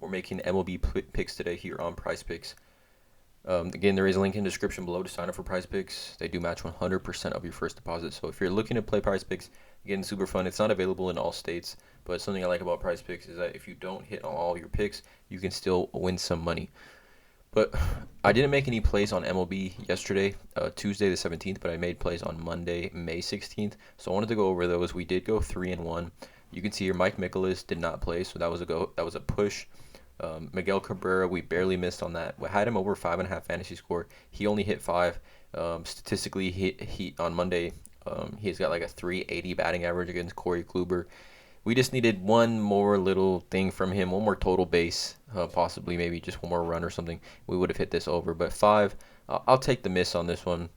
We're making MLB picks today here on PrizePicks. Again, there is a link in the description below to sign up for PrizePicks. They do match 100% of your first deposit. So if you're looking to play PrizePicks, again, super fun. It's not available in all states, but something I like about PrizePicks is that if you don't hit on all your picks, you can still win some money. But I didn't make any plays on MLB yesterday, Tuesday the 17th, but I made plays on Monday, May 16th. So I wanted to go over those. We did go 3-1. You can see here Mike Mikolas did not play, so that was a go. That was a push. Miguel Cabrera, we barely missed on that. We had him over 5.5 fantasy score. He only hit 5. Statistically, he on Monday, he's got like a 380 batting average against Corey Kluber. We just needed one more little thing from him, one more total base, possibly maybe just one more run or something. We would have hit this over. But 5, I'll take the miss on this one.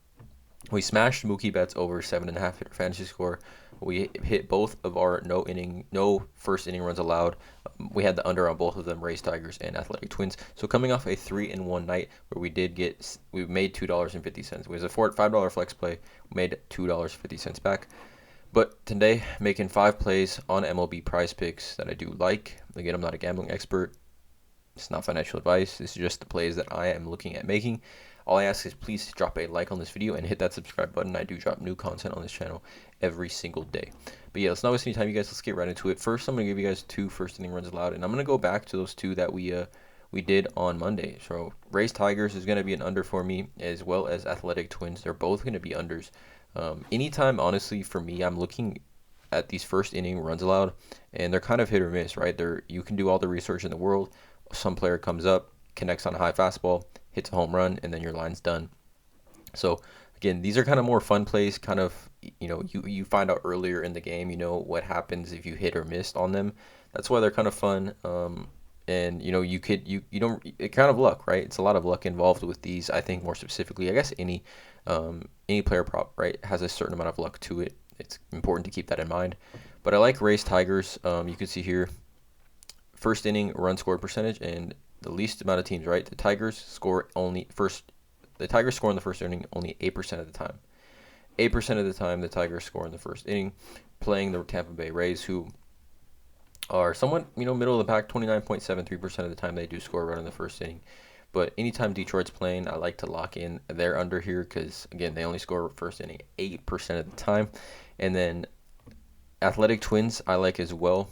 We smashed Mookie Betts over 7.5 hitter fantasy score. We hit both of our no first inning runs allowed. We had the under on both of them, Rays Tigers and Athletic Twins. So coming off a 3-1 night where we made $2.50. It was a $5 flex play. We made $2.50 back. But today, making 5 plays on MLB Prize Picks that I do like. Again, I'm not a gambling expert. It's not financial advice. This is just the plays that I am looking at making. All I ask is please drop a like on this video and hit that subscribe button. I do drop new content on this channel every single day. But yeah, let's not waste any time, you guys. Let's get right into it. First, I'm going to give you guys 2 first inning runs allowed, and I'm going to go back to those 2 that we did on Monday. So Rays Tigers is going to be an under for me, as well as Athletic Twins. They're both going to be unders. Anytime, honestly, for me, I'm looking at these first inning runs allowed, and they're kind of hit or miss, right? You can do all the research in the world. Some player comes up, connects on a high fastball, hits a home run, and then your line's done. So again, these are kind of more fun plays. Kind of, you find out earlier in the game, what happens if you hit or missed on them. That's why they're kind of fun. And you don't, it kind of luck, right? It's a lot of luck involved with these. I think more specifically, I guess any player prop, right, has a certain amount of luck to it. It's important to keep that in mind. But I like Rays Tigers. You can see here, first inning run scored percentage and the least amount of teams, right? The Tigers score in the first inning only 8% of the time. 8% of the time the Tigers score in the first inning, playing the Tampa Bay Rays, who are somewhat, middle of the pack. 29.73% of the time they do score a run in the first inning. But anytime Detroit's playing, I like to lock in their under here because, again, they only score first inning 8% of the time. And then Athletic Twins I like as well.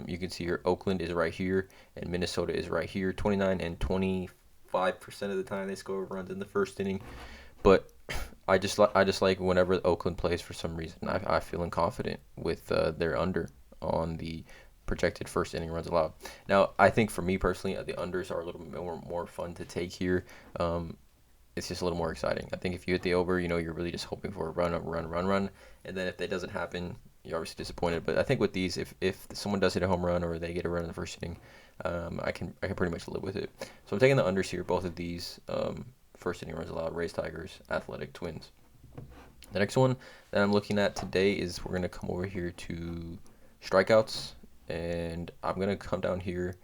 You can see here Oakland is right here and Minnesota is right here. 29 and 25% of the time they score runs in the first inning. But I just like whenever Oakland plays, for some reason I feel confident with their under on the projected first inning runs allowed. Now, I think for me personally, the unders are a little bit more fun to take here. It's just a little more exciting. I think if you hit the over, you're really just hoping for a run, and then if that doesn't happen, you're obviously disappointed. But I think with these, if someone does hit a home run or they get a run in the first inning, I can pretty much live with it. So I'm taking the unders here, both of these first inning runs allowed, Rays Tigers, Athletic Twins. The next one that I'm looking at today is we're going to come over here to strikeouts. And I'm going to come down here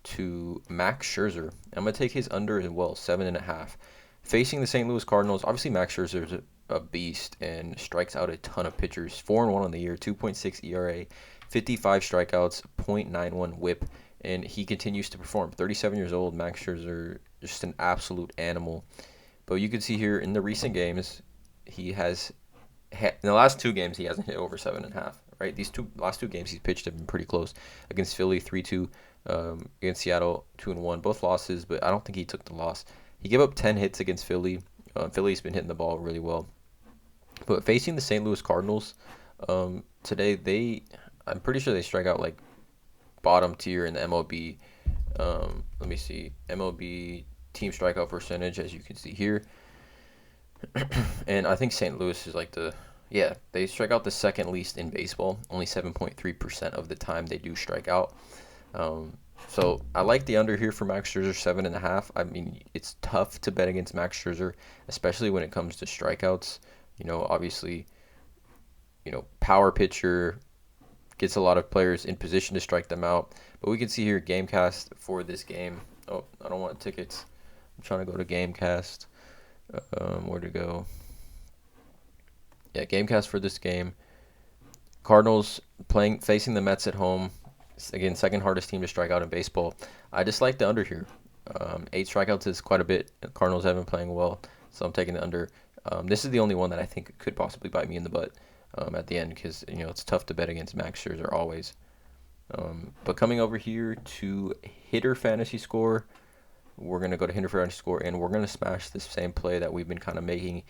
to Max Scherzer. I'm going to take his under as well, 7.5. Facing the St. Louis Cardinals, obviously Max Scherzer is a beast and strikes out a ton of pitchers. 4-1 on the year, 2.6 ERA, 55 strikeouts, .91 WHIP, and he continues to perform. 37 years old, Max Scherzer, just an absolute animal. But you can see here in the recent games, in the last 2 games, he hasn't hit over 7.5. Right, these last two games he's pitched have been pretty close. Against Philly, 3-2. Against Seattle, 2-1. Both losses, but I don't think he took the loss. He gave up 10 hits against Philly. Philly's been hitting the ball really well. But facing the St. Louis Cardinals, today I'm pretty sure they strike out like bottom tier in the MLB. Let me see, MLB team strikeout percentage, as you can see here. And I think St. Louis is like they strike out the second least in baseball. Only 7.3% of the time they do strike out. So I like the under here for Max Scherzer, 7.5. I mean, it's tough to bet against Max Scherzer, especially when it comes to strikeouts. Obviously, power pitcher gets a lot of players in position to strike them out. But we can see here Gamecast for this game. Oh, I don't want tickets. I'm trying to go to Gamecast. Where to go? Yeah, Gamecast for this game. Cardinals facing the Mets at home. Again, second hardest team to strike out in baseball. I just like the under here. 8 strikeouts is quite a bit. The Cardinals have been playing well, so I'm taking the under. This is the only one that I think could possibly bite me in the butt at the end because it's tough to bet against Max Scherzer always. But coming over here to hitter fantasy score, we're gonna go to hitter fantasy score and we're gonna smash this same play that we've been kind of making.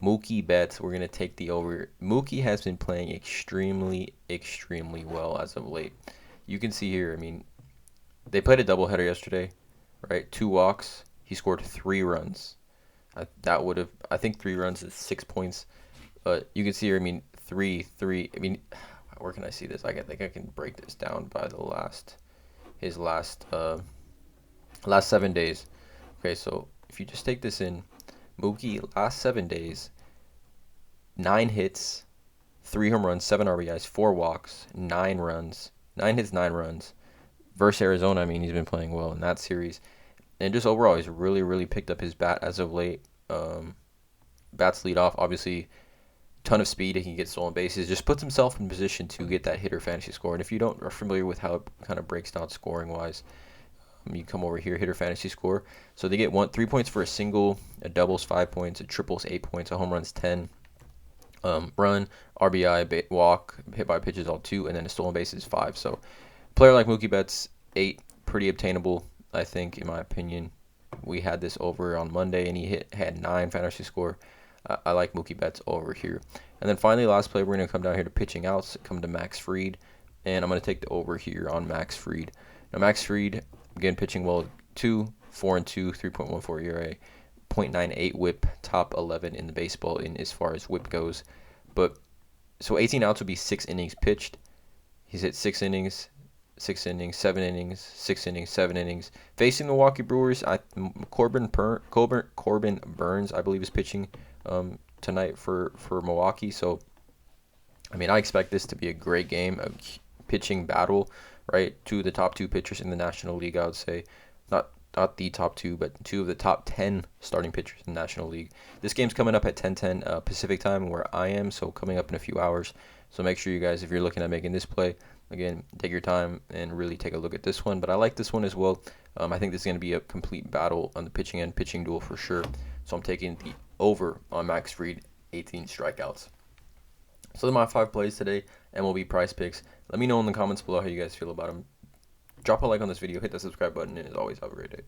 Mookie Betts, we're gonna take the over. Mookie has been playing extremely, extremely well as of late. You can see here. I mean, they played a doubleheader yesterday, right? 2 walks. He scored 3 runs. I think 3 runs is 6 points. You can see here. I mean, 3. I mean, where can I see this? think I can break this down by his last 7 days. Okay, so if you just take this in, Mookie last 7 days, 9 hits, 3 home runs, 7 RBIs, 4 walks, 9 runs, 9 hits, 9 runs. Versus Arizona, I mean, he's been playing well in that series. And just overall, he's really, really picked up his bat as of late. Bats lead off, obviously, ton of speed. He can get stolen bases. Just puts himself in position to get that hitter fantasy score. And if you don't are familiar with how it kind of breaks down scoring-wise, you come over here, hitter fantasy score. So they get 3 points for a single, a doubles 5 points, a triples 8 points, a home run's 10. Run, RBI, walk, hit by pitches all 2, and then a stolen base is 5. So player like Mookie Betts, 8, pretty obtainable, I think, in my opinion. We had this over on Monday, and he had 9 fantasy score. I like Mookie Betts over here. And then finally, last play, we're going to come down here to pitching outs, come to Max Fried, and I'm going to take the over here on Max Fried. Now, Max Fried, again, pitching well, 4-2, 3.14 ERA, 0.98 WHIP, top 11 in the baseball in as far as WHIP goes. But so 18 outs would be 6 innings pitched. He's hit 6 innings, 6 innings, 7 innings, 6 innings, 7 innings. Facing the Milwaukee Brewers, Corbin Burns, I believe, is pitching tonight for Milwaukee. So, I mean, I expect this to be a great game, a pitching battle, right? 2 of the top 2 pitchers in the National League, I would say. Not the top 2, but 2 of the top 10 starting pitchers in the National League. This game's coming up at 10:10 Pacific time where I am, so coming up in a few hours. So make sure you guys, if you're looking at making this play, again, take your time and really take a look at this one. But I like this one as well. I think this is going to be a complete battle on the pitching end, pitching duel for sure. So I'm taking the over on Max Fried, 18 strikeouts. So they're my 5 plays today, MLB Prize Picks. Let me know in the comments below how you guys feel about them. Drop a like on this video, hit the subscribe button, and as always, have a great day.